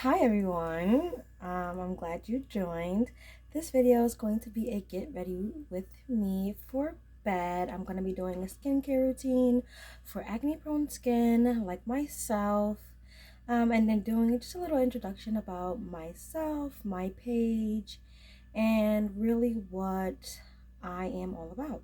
Hi everyone, I'm glad you joined. This video is going to be a get ready with me for bed. I'm going to be doing a skincare routine for acne prone skin like myself, and then doing just a little introduction about myself, my page, and really what I am all about.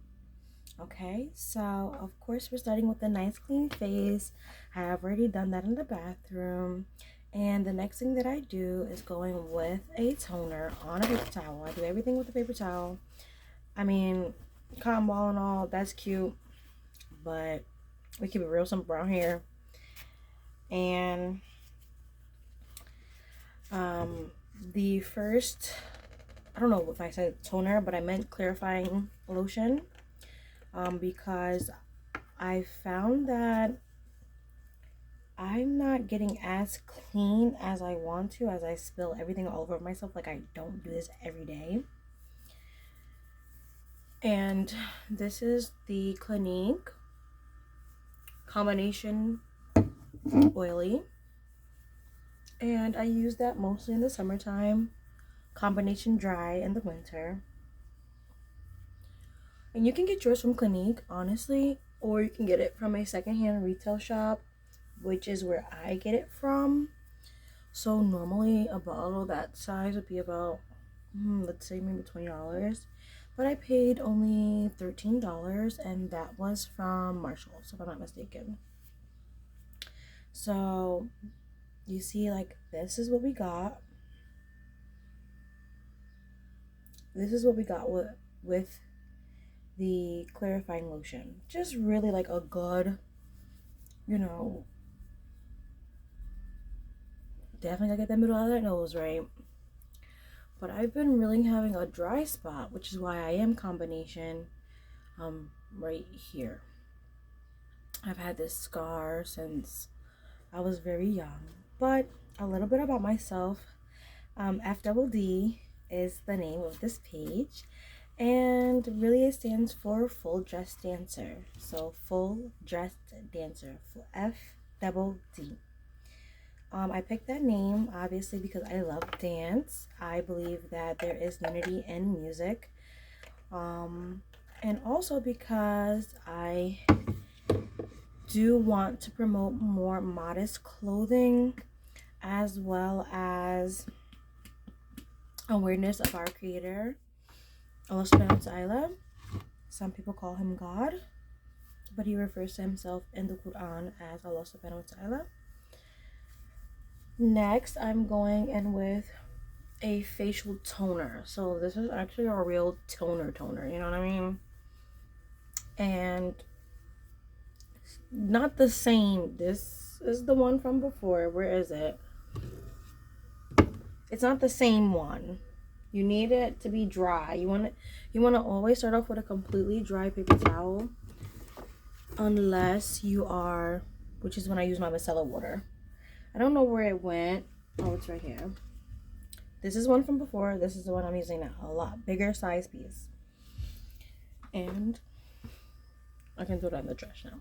Okay, so of course we're starting with a nice clean face. I have already done that in the bathroom. And the next thing that I do is going with a toner on a paper towel. I do everything with a paper towel. I mean, cotton ball and all, that's cute, but we keep it real simple around here. And the first, I don't know if I said toner, but I meant clarifying lotion, because I found that I'm not getting as clean as I want to, as I spill everything all over myself. Like, I don't do this every day. And this is the Clinique combination oily. And I use that mostly in the summertime, combination dry in the winter. And you can get yours from Clinique, honestly, or you can get it from a secondhand retail shop, which is where I get it from. So normally a bottle that size would be about, let's say maybe $20. But I paid only $13, and that was from Marshalls, if I'm not mistaken. So you see, like, this is what we got. This is what we got with the clarifying lotion. Just really like a good, you know, definitely gotta get the middle of that nose right. But I've been really having a dry spot, which is why I am combination right here. I've had this scar since I was very young. But a little bit about myself. FDD is the name of this page, and really it stands for full dress dancer. So full dressed dancer, FDD. I picked that name obviously because I love dance. I believe that there is unity in music, and also because I do want to promote more modest clothing, as well as awareness of our creator, Allah subhanahu wa ta'ala. Some people call him God, but he refers to himself in the Quran as Allah subhanahu wa ta'ala. Next, I'm going in with a facial toner. So this is actually a real toner, you know what I mean? And not the same. This is the one from before. Where is it? It's not the same one. You need it to be dry. You want to always start off with a completely dry paper towel, unless you are, which is when I use my micellar water. I don't know where it went. Oh, it's right here. This is one from before. This is the one I'm using now. A lot bigger size piece. And I can throw that in the trash now.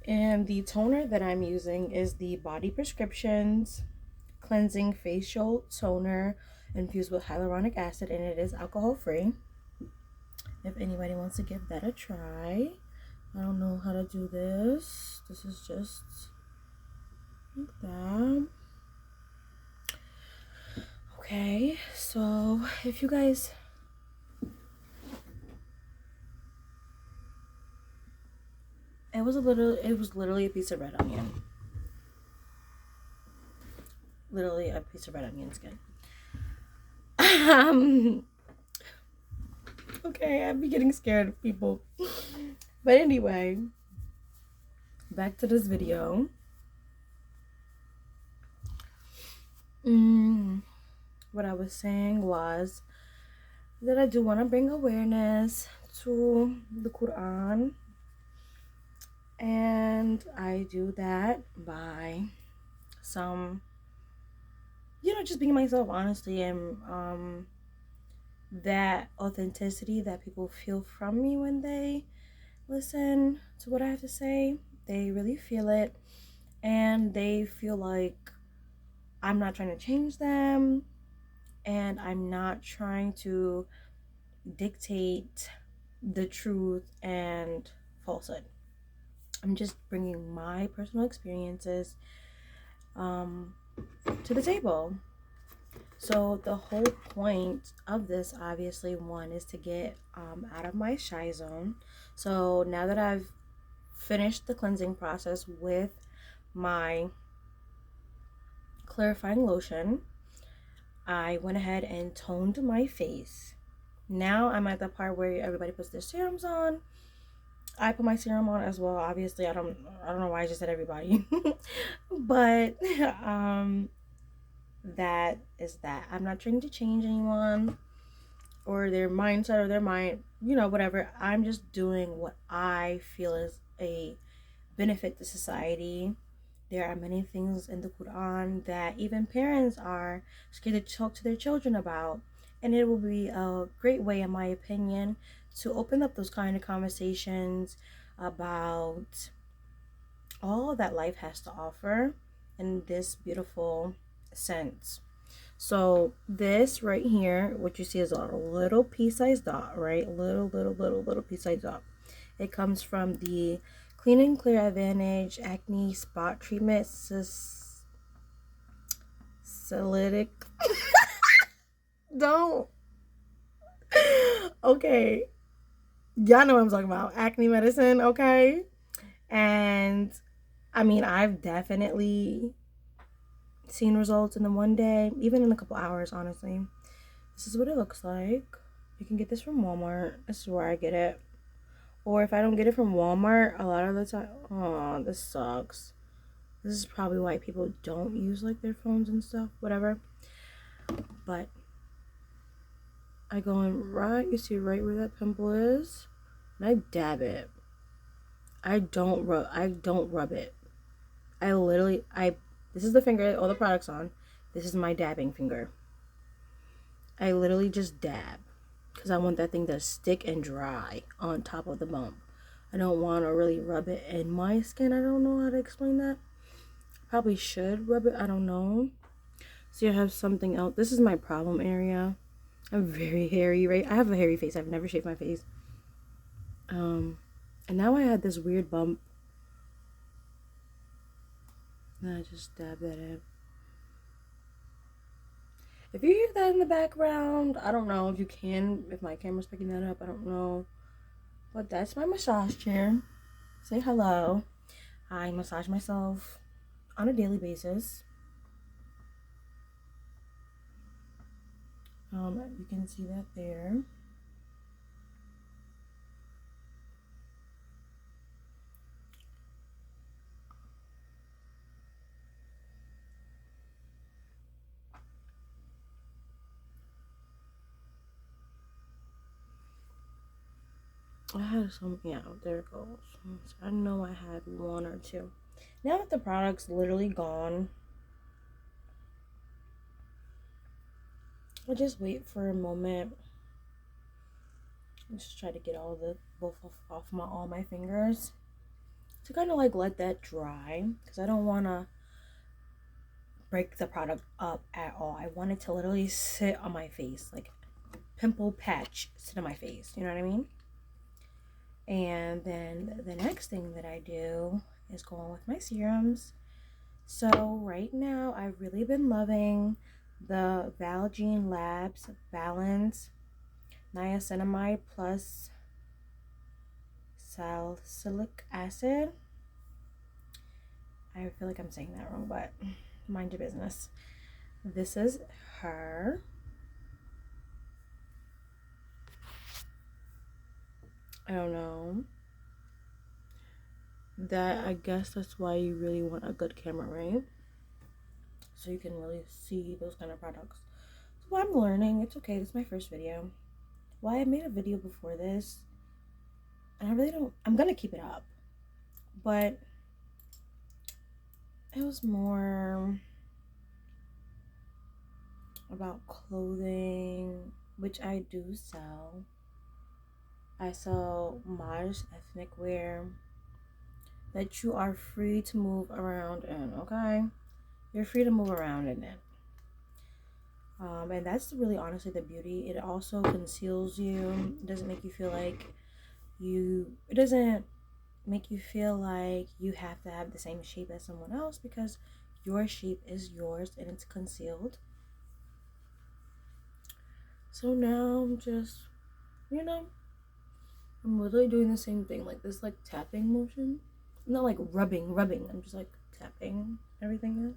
And the toner that I'm using is the Body Prescriptions Cleansing Facial Toner infused with hyaluronic acid, and it is alcohol free. If anybody wants to give that a try. I don't know how to do this. This is just like that. Okay, so if you guys it was literally a piece of red onion. Literally a piece of red onion skin. Okay, I'd be getting scared of people. But anyway, back to this video. What I was saying was that I do want to bring awareness to the Quran, and I do that by some, just being myself, honestly, and that authenticity that people feel from me when they listen to what I have to say. They really feel it, and they feel like I'm not trying to change them, and I'm not trying to dictate the truth and falsehood. I'm just bringing my personal experiences to the table. So the whole point of this, obviously, one is to get out of my shy zone. So now that I've finished the cleansing process with my clarifying lotion, I went ahead and toned my face. Now I'm at the part where everybody puts their serums on. I put my serum on as well. Obviously, I don't know why I just said everybody. But that is that. I'm not trying to change anyone or their mindset or their mind, whatever. I'm just doing what I feel is a benefit to society. There are many things in the Quran that even parents are scared to talk to their children about. And it will be a great way, in my opinion, to open up those kind of conversations about all that life has to offer in this beautiful sense. So this right here, what you see is a little pea-sized dot, right? Little pea-sized dot. It comes from the Clean and Clear Advantage Acne Spot Treatment Salicylic. Don't. Okay. Y'all know what I'm talking about. Acne medicine, okay? And I mean, I've definitely seen results in the one day, even in a couple hours, honestly. This is what it looks like. You can get this from Walmart. This is where I get it. Or if I don't get it from Walmart, a lot of the time, oh, this sucks. This is probably why people don't use like their phones and stuff, whatever. But I go in right, you see right where that pimple is, and I dab it. I don't rub it. This is the finger all the product's on. This is my dabbing finger. I literally just dab because I want that thing to stick and dry on top of the bump. I don't want to really rub it in my skin. I don't know how to explain that. Probably should rub it. I don't know. See, I have something else. This is my problem area. I'm very hairy, right? I have a hairy face. I've never shaved my face. And now I had this weird bump. And I just dab that in. If you hear that in the background, I don't know if you can, if my camera's picking that up, I don't know. But that's my massage chair. Say hello. I massage myself on a daily basis. You can see that there. I had some, yeah, there it goes. I know I had one or two. Now that the product's literally gone, I just wait for a moment. Just try to get all my fingers to kind of like let that dry, because I don't want to break the product up at all. I want it to literally sit on my face, like pimple patch sit on my face, you know what I mean? And then the next thing that I do is go on with my serums. So right now I've really been loving the Valgene Labs Balance Niacinamide plus salicylic acid. I feel like I'm saying that wrong, but mind your business. This is her. I don't know. I guess that's why you really want a good camera, right? So you can really see those kind of products. So I'm learning. It's okay. This is my first video. Well, I made a video before this, and I really don't. I'm gonna keep it up, but it was more about clothing, which I do sell. I sell modest ethnic wear that you are free to move around in, okay? you're free to move around in it. And that's really honestly the beauty. It also conceals you. It doesn't make you feel like it doesn't make you feel like you have to have the same shape as someone else, because your shape is yours and it's concealed. So now I'm just, I'm literally doing the same thing, like this, like tapping motion. Not like rubbing. I'm just like tapping everything in.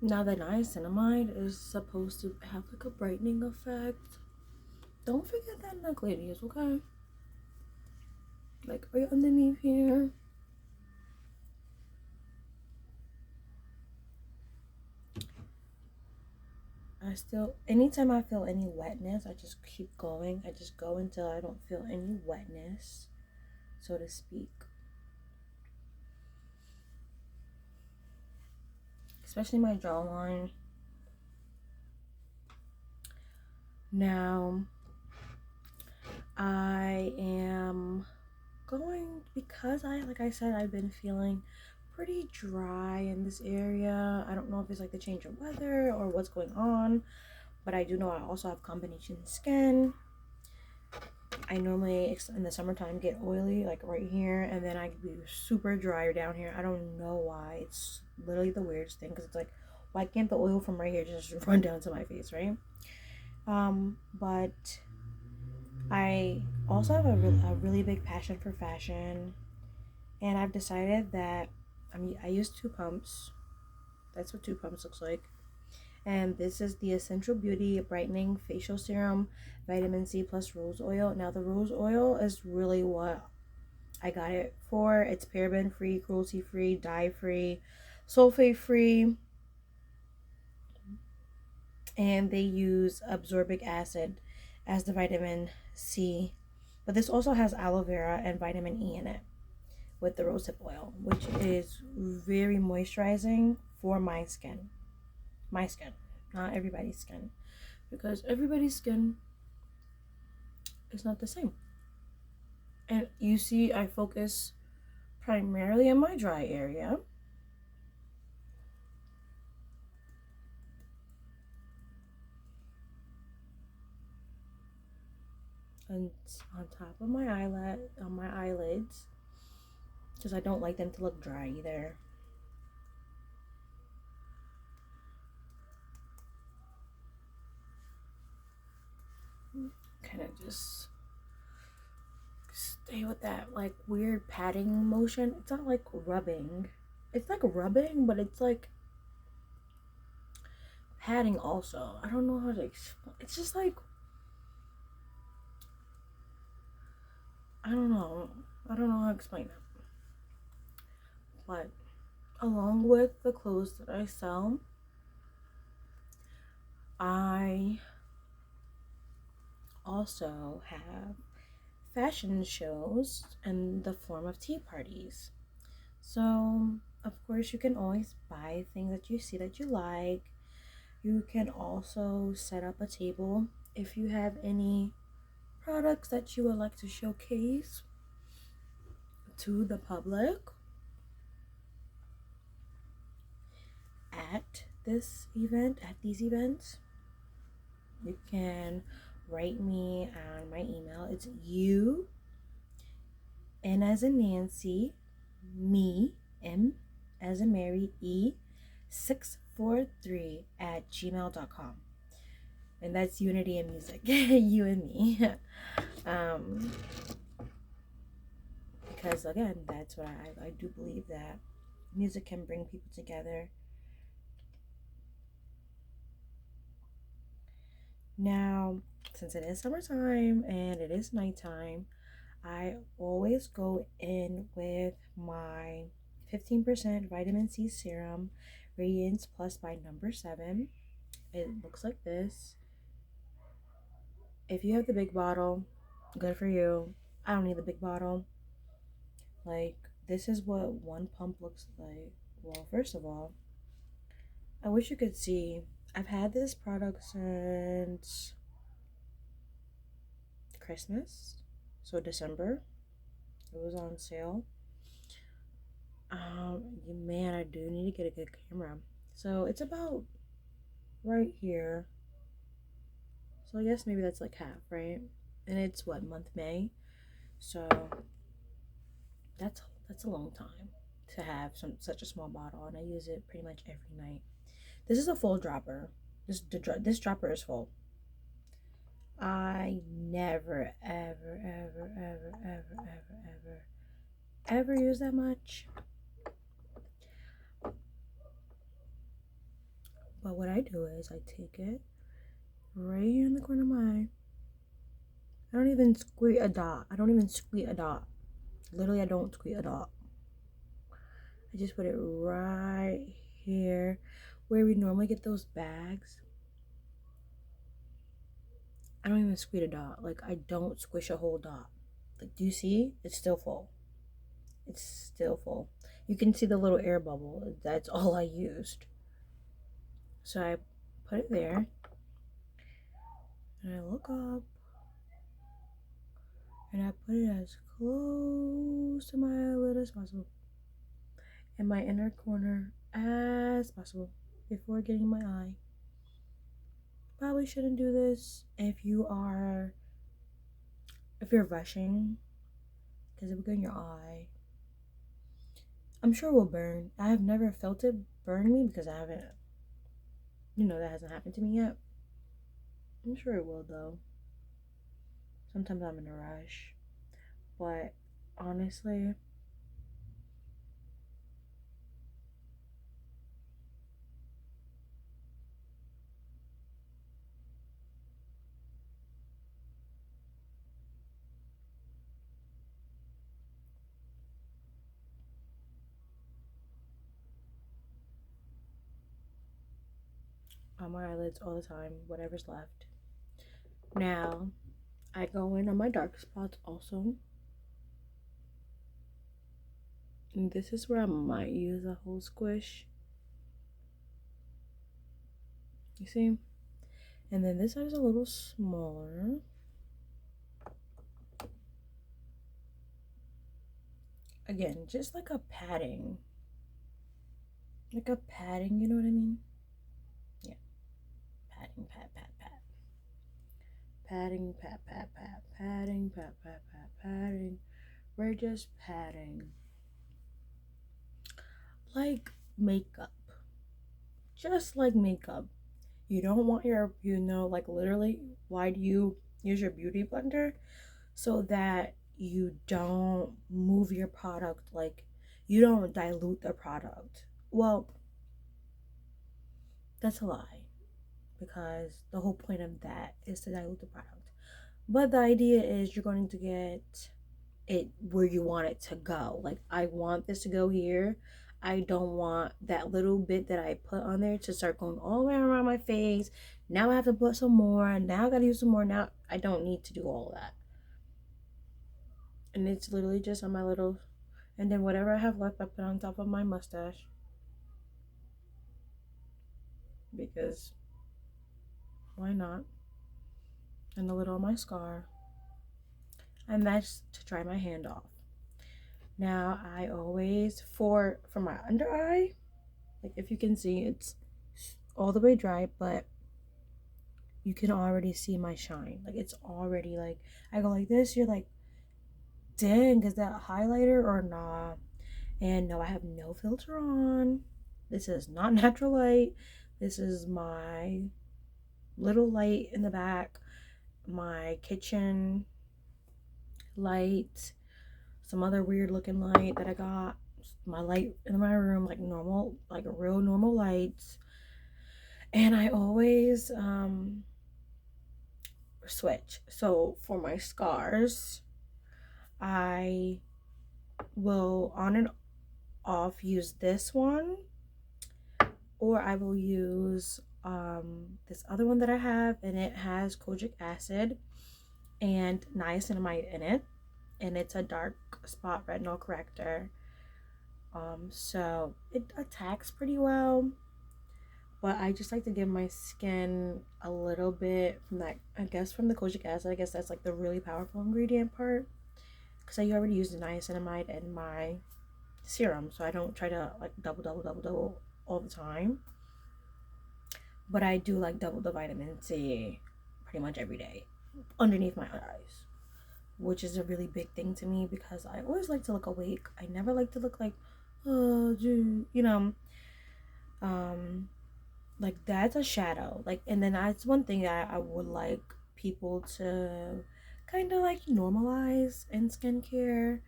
Now the niacinamide is supposed to have like a brightening effect. Don't forget that neck, ladies, okay? Like right underneath here. Anytime I feel any wetness, I just keep going. I just go until I don't feel any wetness, so to speak. Especially my jawline. Now, I am going, because like I said, I've been feeling pretty dry in this area. I don't know if it's like the change of weather or what's going on, but I do know I also have combination skin. I normally in the summertime get oily like right here, and then I can be super dry down here. I don't know why. It's literally the weirdest thing, because it's like, why can't the oil from right here just run down to my face, right? But I also have a really big passion for fashion, and I've decided that I use 2 pumps. That's what 2 pumps looks like. And this is the Essential Beauty Brightening Facial Serum, Vitamin C plus Rose Oil. Now the rose oil is really what I got it for. It's paraben free, cruelty free, dye free, sulfate free, and they use ascorbic acid as the vitamin C. But this also has aloe vera and vitamin E in it with the rosehip oil, which is very moisturizing for my skin. My skin, not everybody's skin, because everybody's skin is not the same. And you see, I focus primarily on my dry area. And on top of my eyelids, because I don't like them to look dry either. Kind of just stay with that like weird patting motion. It's not like rubbing. It's like rubbing, but it's like patting also. I don't know how to explain. It's just like, I don't know how to explain it. But along with the clothes that I sell, I also have fashion shows in the form of tea parties. So, of course, you can always buy things that you see that you like. You can also set up a table if you have any products that you would like to showcase to the public at these events. You can write me on my email. It's you, N as in Nancy, me, M as in Mary, E 643 at gmail.com. And that's Unity and Music. You and me. Because again, that's what I do believe, that music can bring people together. Now, since it is summertime and it is nighttime, I always go in with my 15% vitamin C serum, Radiance Plus by number 7. It looks like this. If you have the big bottle, good for you. I don't need the big bottle. Like, this is what one pump looks like. Well, first of all, I wish you could see. I've had this product since Christmas, so December. It was on sale. Man, I do need to get a good camera. So it's about right here. So I guess maybe that's like half, right? And it's what, month May? So that's a long time to have such a small bottle, and I use it pretty much every night. This is a full dropper. This dropper is full. I never, ever, ever, ever, ever, ever, ever, ever use that much. But what I do is I take it right here in the corner of my eye. I don't even squeeze a dot. I don't even squeeze a dot. Literally, I don't squeeze a dot. I just put it right here where we normally get those bags. I don't even squeeze a dot. Like, I don't squish a whole dot. Like, do you see? It's still full. It's still full. You can see the little air bubble. That's all I used. So I put it there. And I look up. And I put it as close to my eyelid as possible. In my inner corner as possible. Before getting my eye. Probably shouldn't do this if you're rushing, because it will go in your eye. I'm sure it will burn. I have never felt it burn me because I haven't, that hasn't happened to me yet. I'm sure it will though. Sometimes I'm in a rush, but honestly, on my eyelids all the time, whatever's left. Now, I go in on my dark spots also. And this is where I might use a whole squish. You see? And then this side is a little smaller. Again, just like a padding. Like a padding, you know what I mean? Yeah. Padding, pat, pat, pat. Padding, pat, pat, pat. Padding, pat, pat, pat, padding. We're just padding. Like makeup. Just like makeup. You don't want your, like literally, why do you use your beauty blender? So that you don't move your product, like you don't dilute the product. Well, that's a lie, because the whole point of that is to dilute the product. But the idea is you're going to get it where you want it to go. Like, I want this to go here. I don't want that little bit that I put on there to start going all the way around my face. Now I have to put some more. Now I gotta use some more. Now I don't need to do all of that. And it's literally just on my little, and then whatever I have left I put on top of my mustache, because why not, and a little on my scar, and that's to dry my hand off. Now I always, for my under eye, like if you can see, it's all the way dry, but you can already see my shine. Like, it's already, like, I go like this, you're like, dang, is that highlighter or nah? And no, I have no filter on. This is not natural light. This is my little light in the back, my kitchen light, some other weird looking light that I got, my light in my room, like normal, like real normal lights. And I always switch. So for my scars, I will on and off use this one, or I will use this other one that I have, and it has kojic acid and niacinamide in it, and it's a dark spot retinol corrector. So it attacks pretty well, but I just like to give my skin a little bit from that, I guess from the kojic acid. I guess that's like the really powerful ingredient part, because I already use the niacinamide in my serum, so I don't try to like double all the time. But I do like double the vitamin C pretty much every day underneath my eyes, which is a really big thing to me because I always like to look awake. I never like to look like, oh, dude, like that's a shadow. Like, and then that's one thing that I would like people to kind of like normalize in skincare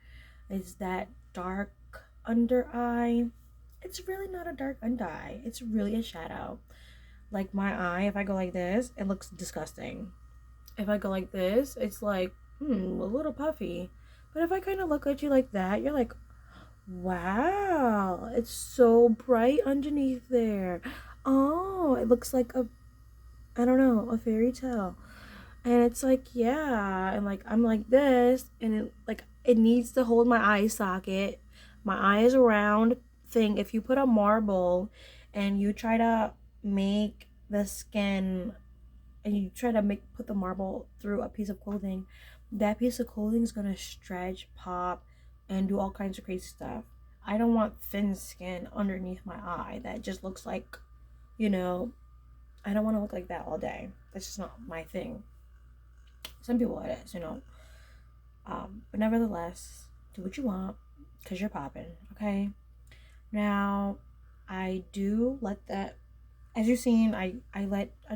is that dark under eye. It's really not a dark under eye. It's really a shadow. Like my eye, if I go like this, it looks disgusting. If I go like this, it's like, a little puffy. But if I kind of look at you like that, you're like, wow, it's so bright underneath there. Oh, it looks like I don't know, a fairy tale. And it's like, yeah, and like I'm like this, and it needs to hold my eye socket. My eye is a round thing. If you put a marble and you try to make the skin and you try to put the marble through a piece of clothing, that piece of clothing is gonna stretch, pop, and do all kinds of crazy stuff. I don't want thin skin underneath my eye that just looks like, I don't want to look like that all day. That's just not my thing. Some people it is, but nevertheless, do what you want because you're popping, okay? Now, I do let that, as you've seen, I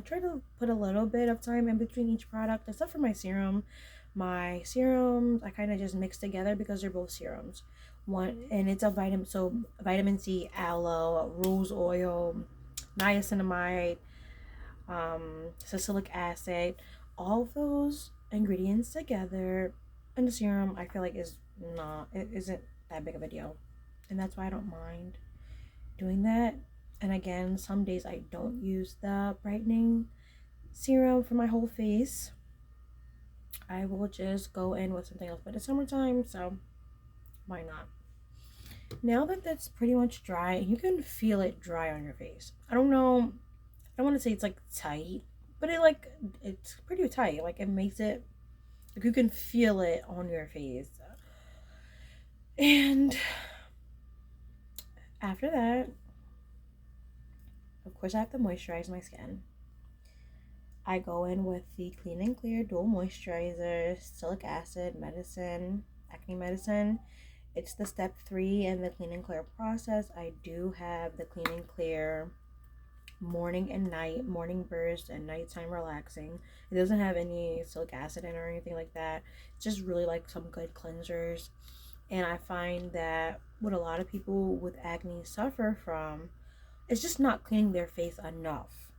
try to put a little bit of time in between each product, except for my serum. My serums, I kind of just mix together because they're both serums. One, and it's a vitamin C, aloe, rose oil, niacinamide, salicylic acid, all of those ingredients together in the serum, I feel like it isn't that big of a deal. And that's why I don't mind doing that. And again, some days I don't use the brightening serum for my whole face. I will just go in with something else. But it's summertime, so why not? Now that that's pretty much dry, you can feel it dry on your face. I don't know. I don't want to say it's like tight, but it's pretty tight. Like it makes it, like you can feel it on your face. And after that, of course, I have to moisturize my skin. I go in with the Clean and Clear Dual Moisturizer, Salicylic Acid Medicine, Acne Medicine. It's the step 3 in the Clean and Clear process. I do have the Clean and Clear morning and night, morning burst and nighttime relaxing. It doesn't have any salicylic acid in it or anything like that. It's just really like some good cleansers. And I find that what a lot of people with acne suffer from is just not cleaning their face enough.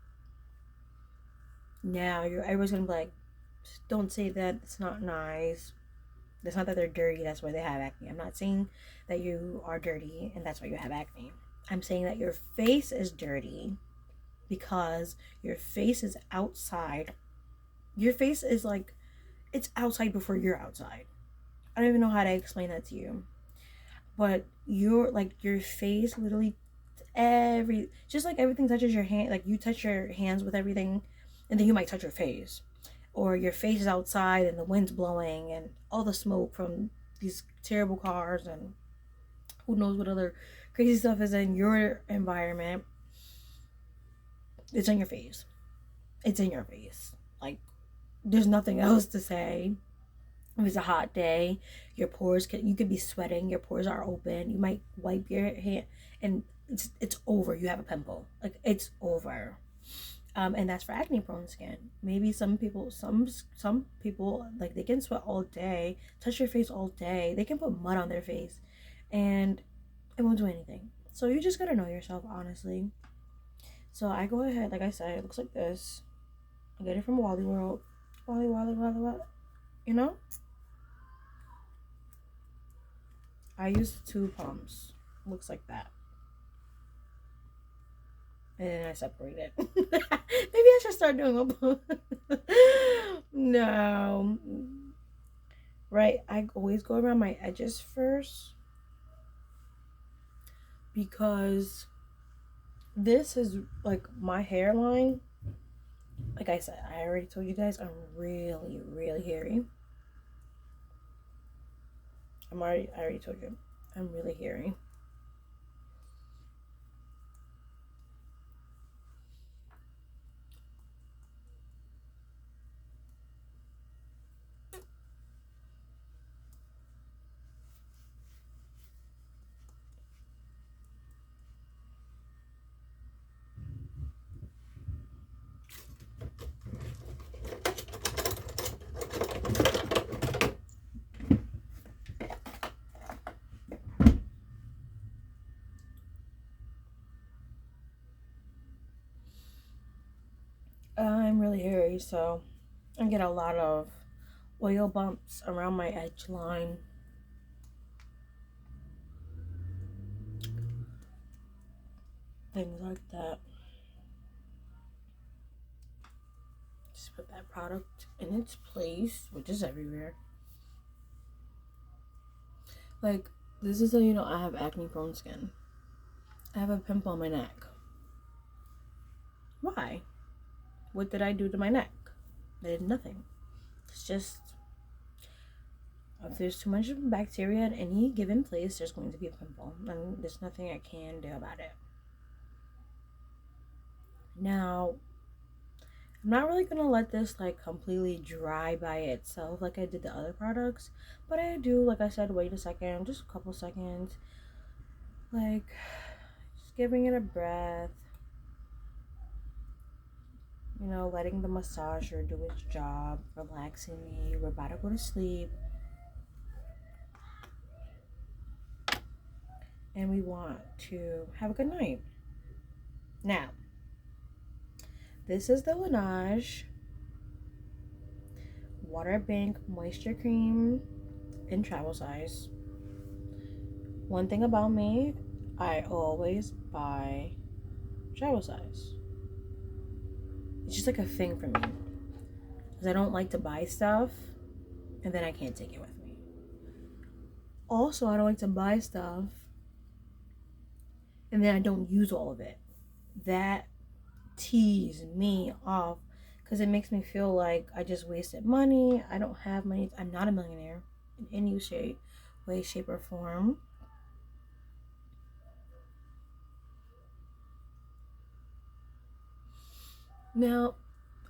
Now, everyone's gonna be like, don't say that, it's not nice. It's not that they're dirty, that's why they have acne. I'm not saying that you are dirty and that's why you have acne. I'm saying that your face is dirty because your face is outside. Your face is like, it's outside before you're outside. I don't even know how to explain that to you. But your face literally, just like everything touches your hand, like you touch your hands with everything, and then you might touch your face. Or your face is outside and the wind's blowing and all the smoke from these terrible cars and who knows what other crazy stuff is in your environment. It's on your face. It's in your face. Like, there's nothing else to say. If it's a hot day, your pores you could be sweating, your pores are open. You might wipe your hand and it's over. You have a pimple. Like, it's over. And that's for acne prone skin. Maybe some people like they can sweat all day, touch your face all day. They can put mud on their face and it won't do anything. So you just gotta know yourself, honestly. So I go ahead, like I said, it looks like this. I get it from Wally World. Wally, you know? I use 2 pumps. Looks like that. And then I separate it. Maybe I should start doing a pump. No. right? I always go around my edges first because this is like my hairline. Like I said, I already told you guys I'm really, really hairy. I already told you, I'm really hairy. I'm really hairy, so I get a lot of oil bumps around my edge line. Things like that. Just put that product in its place, which is everywhere. Like, this is how you know I have acne prone skin. I have a pimple on my neck. Why? What did I do to my neck? I did nothing. It's just, if there's too much bacteria at any given place, there's going to be a pimple. And there's nothing I can do about it. Now, I'm not really going to let this like completely dry by itself like I did the other products. But I do, like I said, wait a second, just a couple seconds. Like, just giving it a breath. You know, letting the massager do its job, relaxing me. We're about to go to sleep. And we want to have a good night. Now, this is the Laneige Water Bank Moisture Cream in travel size. One thing about me, I always buy travel size. It's just like a thing for me. Because I don't like to buy stuff and then I can't take it with me. Also, I don't like to buy stuff and then I don't use all of it. That tease me off because it makes me feel like I just wasted money. I don't have money. I'm not a millionaire in any way, shape, or form. Now,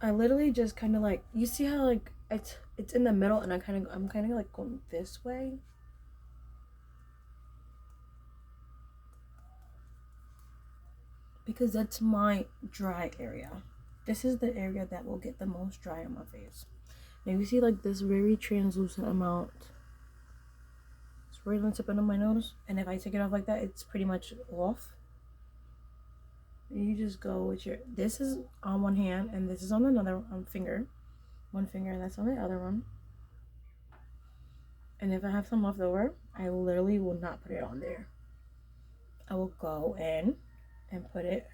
I literally just kind of like, you see how like it's in the middle and I'm kind of like going this way. Because that's my dry area. This is the area that will get the most dry on my face. Now you see like this very translucent amount. It's right on the tip of my nose. And if I take it off like that, it's pretty much off. You just go with your, this is on one hand and this is on another finger. One finger and that's on the other one. And if I have some left over, I literally will not put it on there. I will go in and put it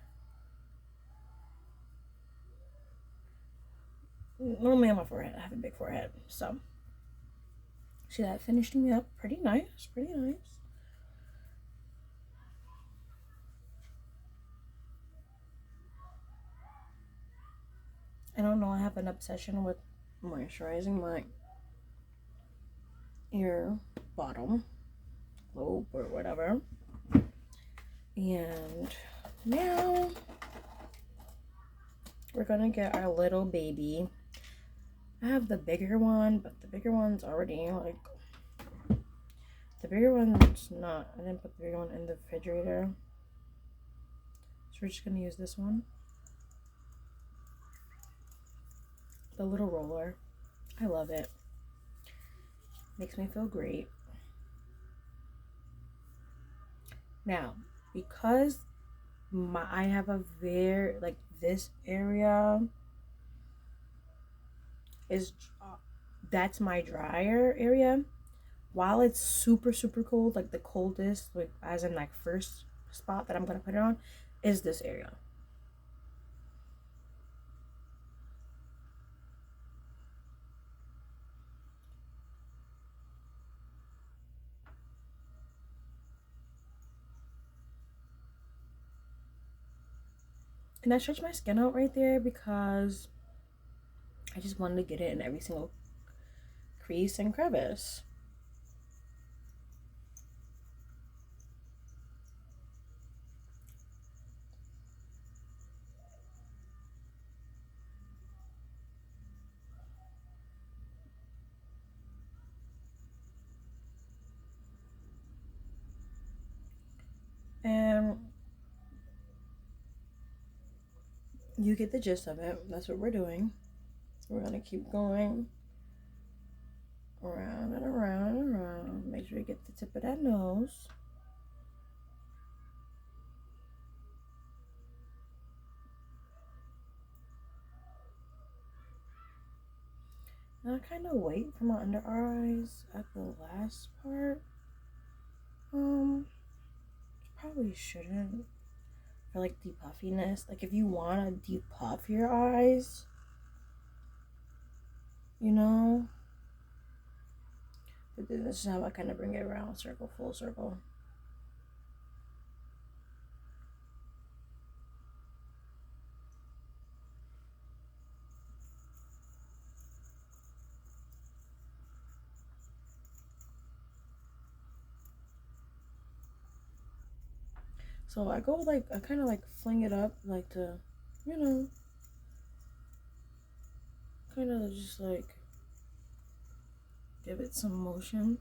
normally on my forehead. I have a big forehead, so see, that finished me up pretty nice, pretty nice. I don't know, I have an obsession with moisturizing my ear bottom lobe or whatever. And now we're gonna get our little baby. I have the bigger one, but the bigger one's already like, the bigger one's not, I didn't put the bigger one in the refrigerator. So we're just gonna use this one. The little roller. I love it. Makes me feel great. Now, because I have a very, like this area is, that's my drier area. While it's super, super cold, like the coldest, like as in like first spot that I'm gonna put it on, is this area. And I stretched my skin out right there because I just wanted to get it in every single crease and crevice. And you get the gist of it. That's what we're doing. We're gonna keep going around and around and around. Make sure you get the tip of that nose. Now I kind of wait for my under eyes at the last part. Probably shouldn't. For like depuffiness. Like if you want to depuff your eyes, you know. But this is how I kind of bring it around, circle, full circle. So I go like, I kind of like fling it up, like to, you know, kind of just like give it some motion.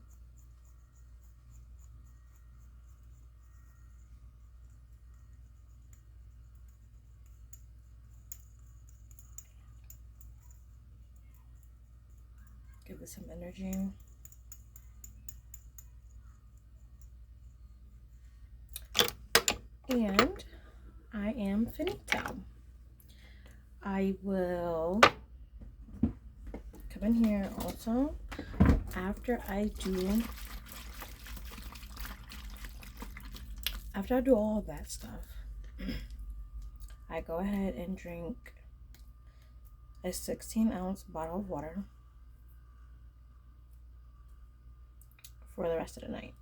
Give it some energy. And I am finito. I will come in here also after I do all of that stuff. I go ahead and drink a 16-ounce bottle of water for the rest of the night.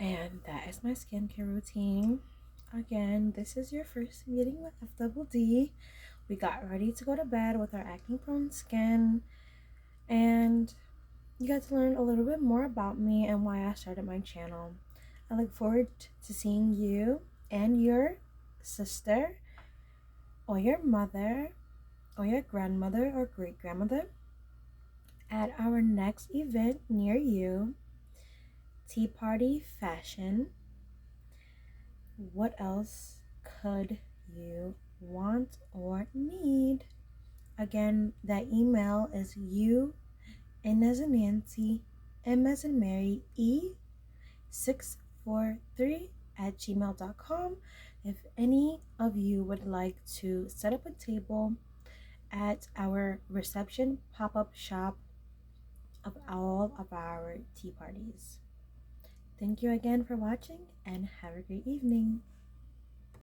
And that is my skincare routine. Again, this is your first meeting with FDD. We got ready to go to bed with our acne prone skin, and you got to learn a little bit more about me and why I started my channel. I look forward to seeing you and your sister or your mother or your grandmother or great grandmother at our next event near you. Tea party fashion. What else could you want or need? Again, that email is N as in Nancy, M as in Mary, E643@gmail.com. If any of you would like to set up a table at our reception pop-up shop of all of our tea parties. Thank you again for watching and have a great evening.